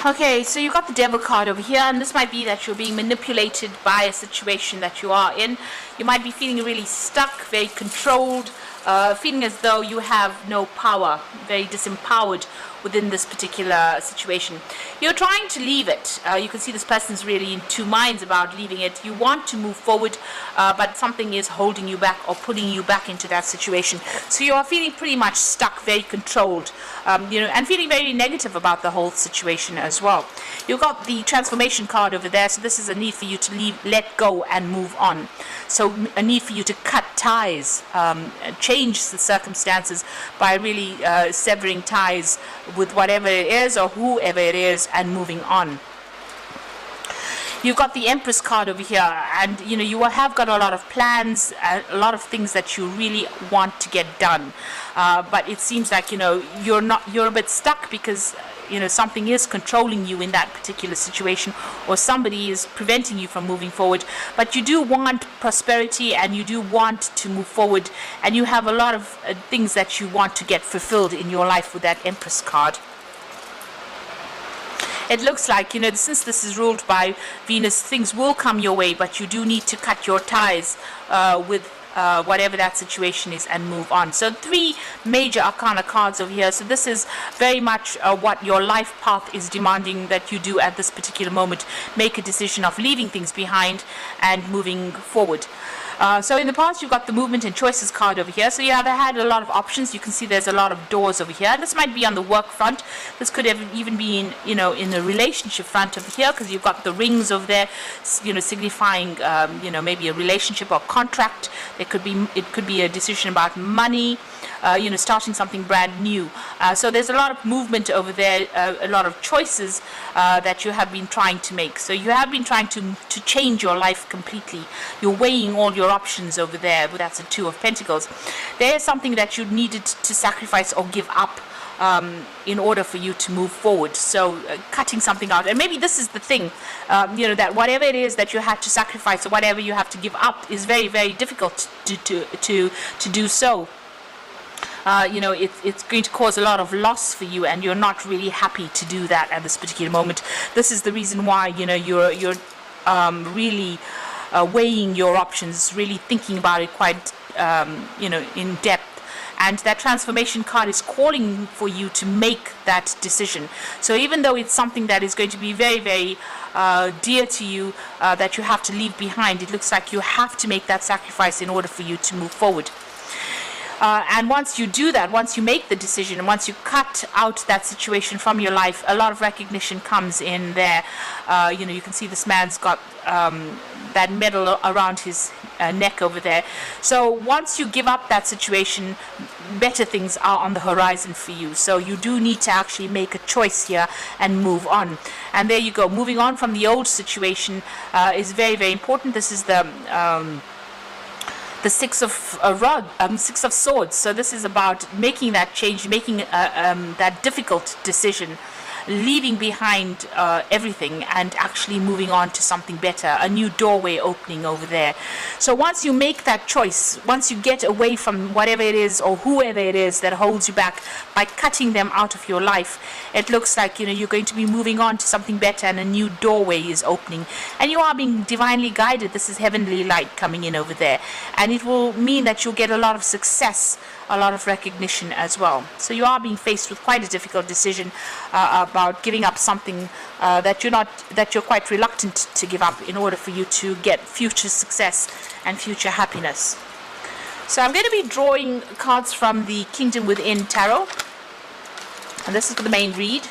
Okay, so you got the devil card over here, and this might be that you're being manipulated by a situation that you are in. You might be feeling really stuck, very controlled, feeling as though you have no power, very disempowered within this particular situation. You're trying to leave it. You can see this person's really in two minds about leaving it. You want to move forward, but something is holding you back or pulling you back into that situation. So you are feeling pretty much stuck, very controlled, and feeling very negative about the whole situation as well. You've got the transformation card over there, so this is a need for you to leave, let go, and move on. So a need for you to cut ties, change the circumstances by really severing ties with whatever it is or whoever it is and moving on. You've got the Empress card over here, and you have got a lot of plans, a lot of things that you really want to get done, but it seems like you're a bit stuck because something is controlling you in that particular situation, or somebody is preventing you from moving forward. But you do want prosperity, and you do want to move forward, and you have a lot of things that you want to get fulfilled in your life with that Empress card. It looks like, since this is ruled by Venus, things will come your way, but you do need to cut your ties with whatever that situation is and move on. So 3 major arcana cards over here. So this is very much what your life path is demanding that you do at this particular moment. Make a decision of leaving things behind and moving forward. So in the past, you've got the movement and choices card over here. So you have had a lot of options. You can see there's a lot of doors over here. This might be on the work front. This could have even be in the relationship front over here, because you've got the rings over there, signifying maybe a relationship or contract. It could be a decision about money, starting something brand new. So there's a lot of movement over there, a lot of choices that you have been trying to make. So you have been trying to change your life completely. You're weighing all your options over there. That's a 2 of Pentacles. There's something that you needed to sacrifice or give up in order for you to move forward. So cutting something out, and maybe this is the thing, that whatever it is that you had to sacrifice or whatever you have to give up is very, very difficult to do so. It's going to cause a lot of loss for you, and you're not really happy to do that at this particular moment. This is the reason why you're really weighing your options, really thinking about it quite in depth. And that transformation card is calling for you to make that decision. So even though it's something that is going to be very, very dear to you, that you have to leave behind, it looks like you have to make that sacrifice in order for you to move forward. And once you do that, once you make the decision, and once you cut out that situation from your life, a lot of recognition comes in there. You can see this man's got that medal around his neck over there. So once you give up that situation, better things are on the horizon for you. So you do need to actually make a choice here and move on. And there you go. Moving on from the old situation is very, very important. This is the 6 of Swords. So this is about making that change, making that difficult decision, leaving behind everything and actually moving on to something better, a new doorway opening over there. So once you make that choice, once you get away from whatever it is or whoever it is that holds you back by cutting them out of your life, it looks like you're going to be moving on to something better, and a new doorway is opening, and you are being divinely guided. This is heavenly light coming in over there, and it will mean that you'll get a lot of success, a lot of recognition as well. So you are being faced with quite a difficult decision about giving up something that you're quite reluctant to give up in order for you to get future success and future happiness. So I'm going to be drawing cards from the Kingdom Within Tarot, and this is for the main read.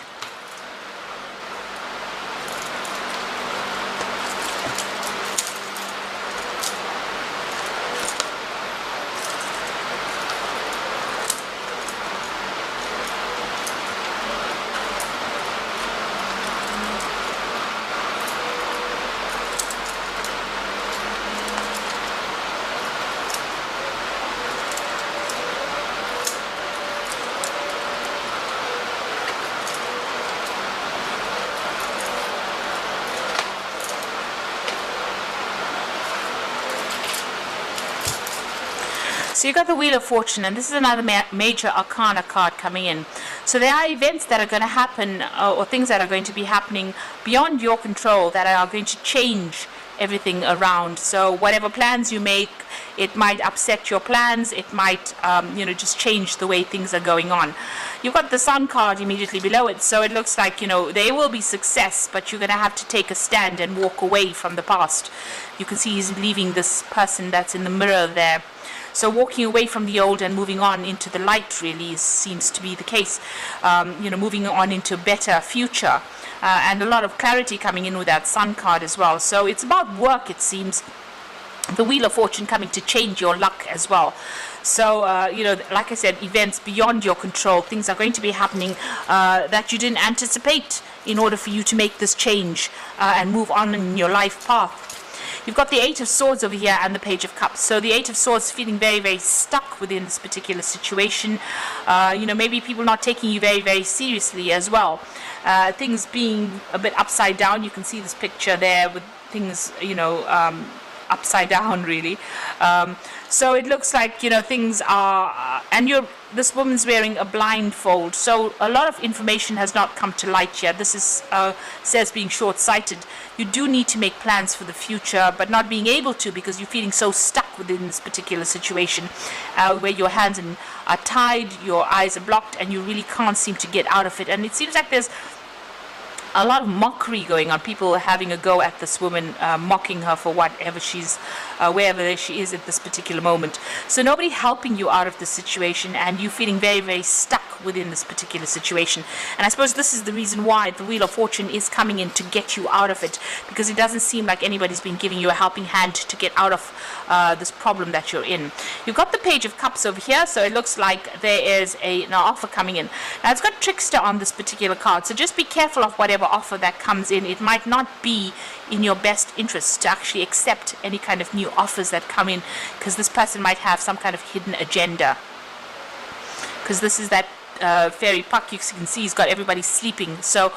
So you got the Wheel of Fortune, and this is another major arcana card coming in. So there are events that are going to happen, or things that are going to be happening beyond your control that are going to change everything around. So whatever plans you make, it might upset your plans. It might, just change the way things are going on. You've got the Sun card immediately below it, so it looks like, there will be success, but you're going to have to take a stand and walk away from the past. You can see he's leaving this person that's in the mirror there. So walking away from the old and moving on into the light really seems to be the case. Moving on into a better future. And a lot of clarity coming in with that Sun card as well. So it's about work, it seems. The Wheel of Fortune coming to change your luck as well. So, like I said, events beyond your control, things are going to be happening that you didn't anticipate in order for you to make this change and move on in your life path. You've got the Eight of Swords over here and the Page of Cups. So the Eight of Swords feeling very, very stuck within this particular situation. Maybe people not taking you very, very seriously as well. Things being a bit upside down. You can see this picture there with things, upside down really. So it looks like, things are, this woman's wearing a blindfold. So a lot of information has not come to light yet. This is, says being short-sighted. You do need to make plans for the future, but not being able to because you're feeling so stuck within this particular situation where your hands are tied, your eyes are blocked, and you really can't seem to get out of it. And it seems like there's a lot of mockery going on, people having a go at this woman, mocking her for whatever she's, wherever she is at this particular moment. So nobody helping you out of the situation, and you feeling very, very stuck within this particular situation. And I suppose this is the reason why the Wheel of Fortune is coming in to get you out of it, because it doesn't seem like anybody's been giving you a helping hand to get out of this problem that you're in. You've got the Page of Cups over here, so it looks like there is an offer coming in. Now it's got Trickster on this particular card, so just be careful of whatever offer that comes in. It might not be in your best interest to actually accept any kind of new offers that come in, because this person might have some kind of hidden agenda. Because this is that fairy puck, you can see he's got everybody sleeping. So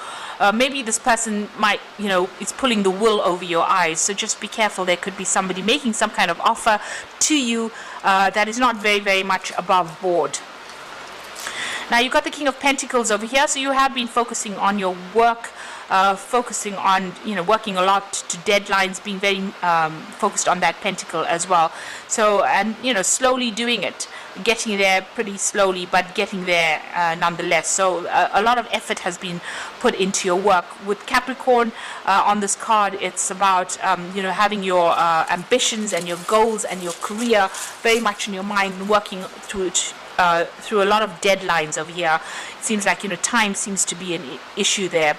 maybe this person might, is pulling the wool over your eyes. So just be careful. There could be somebody making some kind of offer to you that is not very, very much above board. Now you've got the King of Pentacles over here, so you have been focusing on your work, focusing on, working a lot to deadlines, being very focused on that pentacle as well. So, and, slowly doing it, getting there pretty slowly, but getting there nonetheless. So a lot of effort has been put into your work. With Capricorn on this card, it's about, having your ambitions and your goals and your career very much in your mind, working through it. Through a lot of deadlines over here. It seems like, time seems to be an issue there.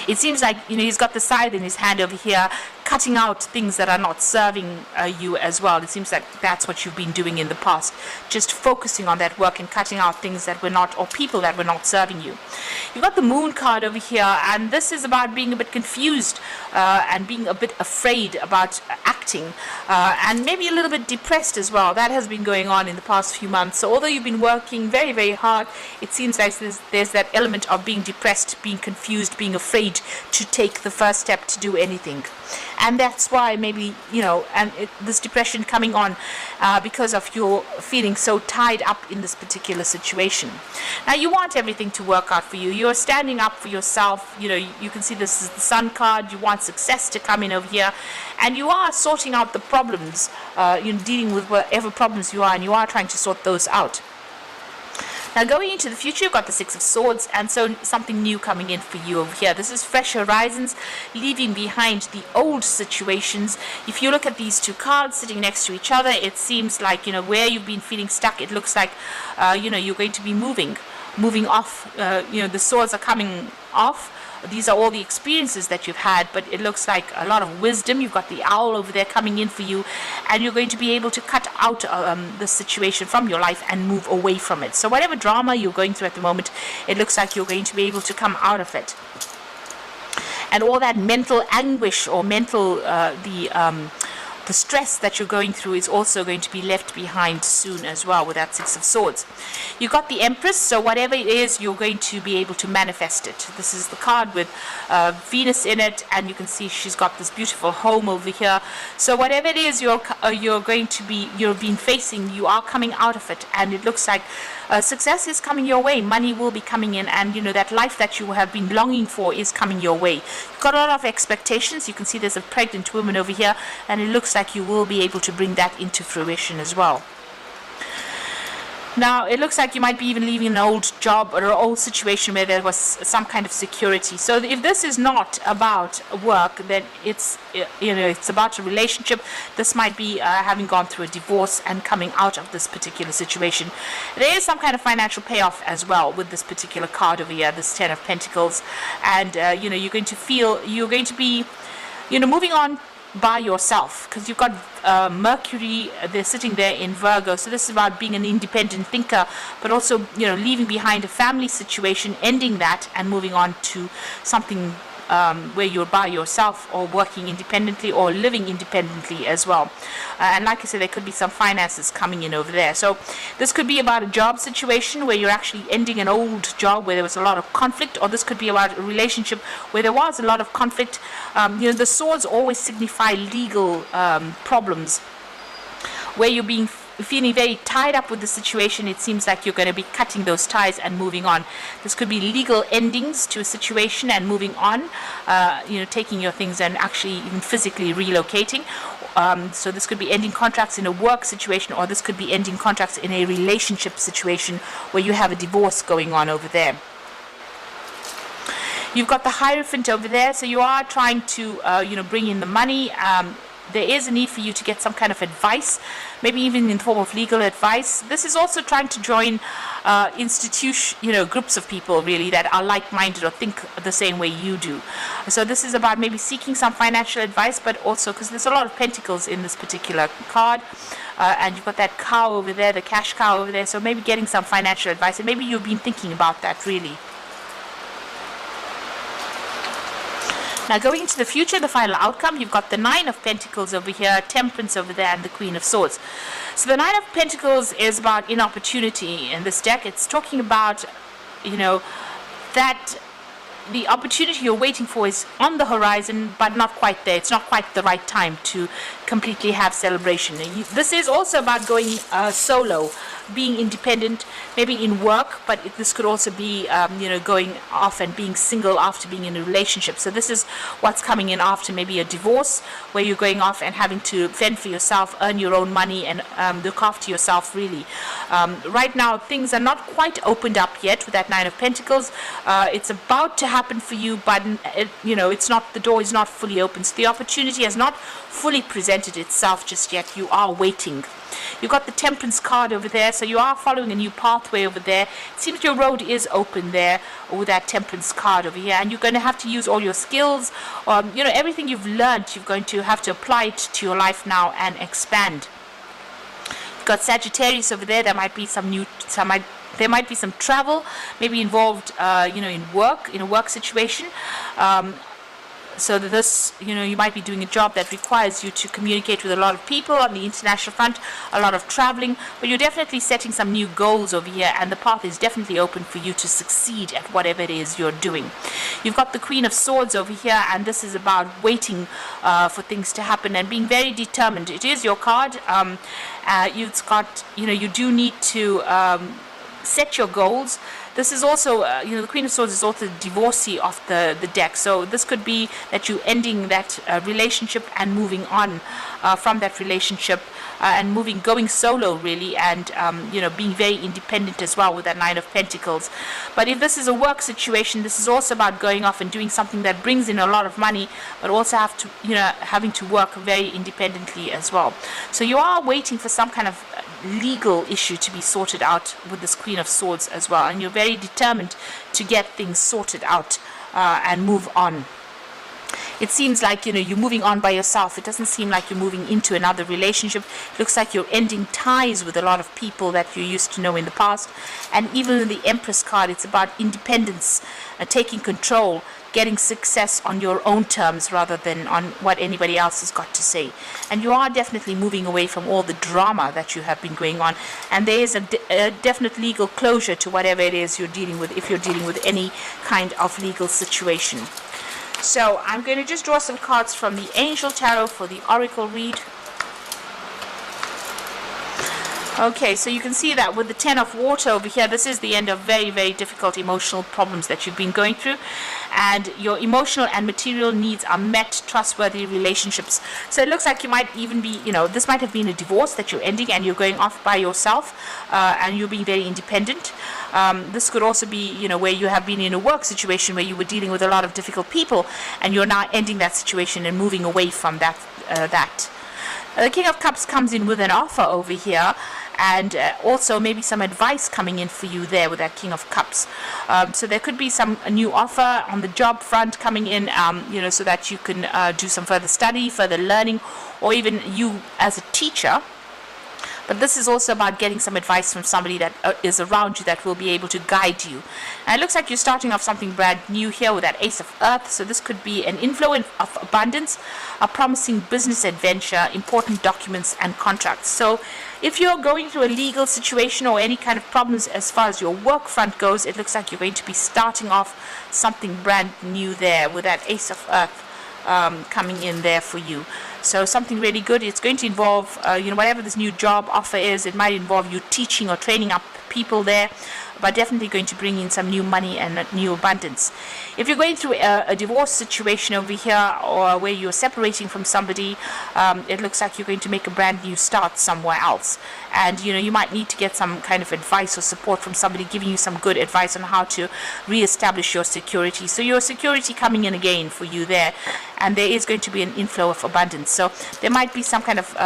It seems like, he's got the scythe in his hand over here, cutting out things that are not serving you as well. It seems like that's what you've been doing in the past, just focusing on that work and cutting out things that were not, or people that were not serving you. You've got the Moon card over here, and this is about being a bit confused and being a bit afraid about acting, and maybe a little bit depressed as well. That has been going on in the past few months. So although you've been working very, very hard, it seems like there's that element of being depressed, being confused, being afraid to take the first step to do anything. And that's why maybe, this depression coming on because of your feeling so tied up in this particular situation. Now, you want everything to work out for you. You're standing up for yourself. You can see this is the Sun card. You want success to come in over here. And you are sorting out the problems, dealing with whatever problems you are, and you are trying to sort those out. Now going into the future, you've got the Six of Swords, and so something new coming in for you over here. This is fresh horizons, leaving behind the old situations. If you look at these two cards sitting next to each other, it seems like, where you've been feeling stuck, it looks like, you're going to be moving off. The swords are coming off. These are all the experiences that you've had, but it looks like a lot of wisdom. You've got the owl over there coming in for you, and you're going to be able to cut out the situation from your life and move away from it. So whatever drama you're going through at the moment, it looks like you're going to be able to come out of it. And all that mental anguish or mental, the stress that you're going through is also going to be left behind soon as well with that Six of Swords. You got the Empress, so whatever it is, you're going to be able to manifest it. This is the card with Venus in it, and you can see she's got this beautiful home over here. So whatever it is you've been facing, you are coming out of it, and it looks like success is coming your way. Money will be coming in, and that life that you have been longing for is coming your way. You've got a lot of expectations. You can see there's a pregnant woman over here, and it looks like you will be able to bring that into fruition as well. Now, it looks like you might be even leaving an old job or an old situation where there was some kind of security. So if this is not about work, then it's about a relationship. This might be having gone through a divorce and coming out of this particular situation. There is some kind of financial payoff as well with this particular card over here, this Ten of Pentacles. And, you're going to be moving on by yourself, because you've got Mercury, they're sitting there in Virgo. So this is about being an independent thinker, but also leaving behind a family situation, ending that and moving on to something where you're by yourself, or working independently, or living independently as well. And like I said, there could be some finances coming in over there. So this could be about a job situation where you're actually ending an old job where there was a lot of conflict, or this could be about a relationship where there was a lot of conflict. The swords always signify legal problems where you're feeling very tied up with the situation. It seems like you're going to be cutting those ties and moving on. This could be legal endings to a situation and moving on, taking your things and actually even physically relocating. So this could be ending contracts in a work situation, or this could be ending contracts in a relationship situation where you have a divorce going on over there. You've got the Hierophant over there, so you are trying to bring in the money. There is a need for you to get some kind of advice, maybe even in the form of legal advice. This is also trying to join groups of people really that are like-minded or think the same way you do. So this is about maybe seeking some financial advice, but also because there's a lot of pentacles in this particular card. And you've got that cow over there, the cash cow over there. So maybe getting some financial advice, and maybe you've been thinking about that really. Now, going into the future, the final outcome, you've got the Nine of Pentacles over here, Temperance over there, and the Queen of Swords. So the Nine of Pentacles is about inopportunity in this deck. It's talking about, that the opportunity you're waiting for is on the horizon, but not quite there. It's not quite the right time to completely have celebration. This is also about going solo, being independent, maybe in work, but this could also be, going off and being single after being in a relationship. So this is what's coming in after maybe a divorce, where you're going off and having to fend for yourself, earn your own money, and look after yourself, really. Right now, things are not quite opened up yet with that Nine of Pentacles. It's about to happen for you, but it's not, the door is not fully open. So the opportunity has not fully presented itself just yet. You are waiting. You've got the Temperance card over there, so you are following a new pathway over there. It seems your road is open there with that Temperance card over here, and you're going to have to use all your skills, everything you've learned. You're going to have to apply it to your life now and expand. You've got Sagittarius over there. There might be there might be some travel, maybe involved, in a work situation. So that this, you might be doing a job that requires you to communicate with a lot of people on the international front, a lot of traveling, but you're definitely setting some new goals over here, and the path is definitely open for you to succeed at whatever it is you're doing. You've got the Queen of Swords over here, and this is about waiting for things to happen and being very determined. It is your card. You do need to set your goals. This is also, the Queen of Swords is also the divorcee of the deck. So this could be that you ending that relationship and moving on from that relationship and going solo really, and being very independent as well with that Nine of Pentacles. But if this is a work situation, this is also about going off and doing something that brings in a lot of money, but also having to work very independently as well. So you are waiting for some kind of legal issue to be sorted out with this Queen of Swords as well, and you're very determined to get things sorted out and move on. It seems like you're moving on by yourself. It doesn't seem like you're moving into another relationship. It looks like you're ending ties with a lot of people that you used to know in the past. And even in the Empress card, it's about independence, taking control, getting success on your own terms rather than on what anybody else has got to say. And you are definitely moving away from all the drama that you have been going on, and there is a definite legal closure to whatever it is you're dealing with, if you're dealing with any kind of legal situation. So I'm going to just draw some cards from the Angel Tarot for the Oracle read. Okay, so you can see that with the Ten of Water over here, this is the end of very, very difficult emotional problems that you've been going through. And your emotional and material needs are met, trustworthy relationships. So it looks like you might even be, this might have been a divorce that you're ending and you're going off by yourself, and you're being very independent. This could also be, where you have been in a work situation where you were dealing with a lot of difficult people, and you're now ending that situation and moving away from that. The King of Cups comes in with an offer over here, and also maybe some advice coming in for you there with that King of Cups. So there could be a new offer on the job front coming in, so that you can do some further study, further learning, or even you as a teacher. But this is also about getting some advice from somebody that is around you that will be able to guide you. And it looks like you're starting off something brand new here with that Ace of Earth. So this could be an inflow of abundance, a promising business adventure, important documents and contracts. So if you're going through a legal situation or any kind of problems as far as your work front goes, it looks like you're going to be starting off something brand new there with that Ace of Earth coming in there for you. So something really good. It's going to involve, whatever this new job offer is, it might involve you teaching or training up people there, but definitely going to bring in some new money and new abundance. If you're going through a divorce situation over here, or where you're separating from somebody, it looks like you're going to make a brand new start somewhere else. And you might need to get some kind of advice or support from somebody giving you some good advice on how to reestablish your security. So your security coming in again for you there, and there is going to be an inflow of abundance. So there might be some kind of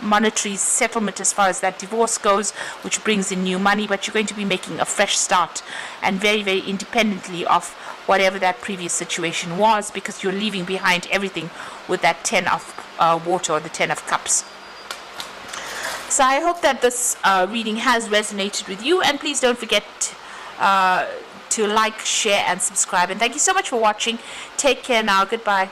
monetary settlement as far as that divorce goes, which brings in new money, but you're going to be making a fresh start, and very, very independently of whatever that previous situation was, because you're leaving behind everything with that Ten of Water, or the Ten of Cups. So I hope that this reading has resonated with you, and please don't forget to like, share and subscribe, and thank you so much for watching. Take care now. Goodbye.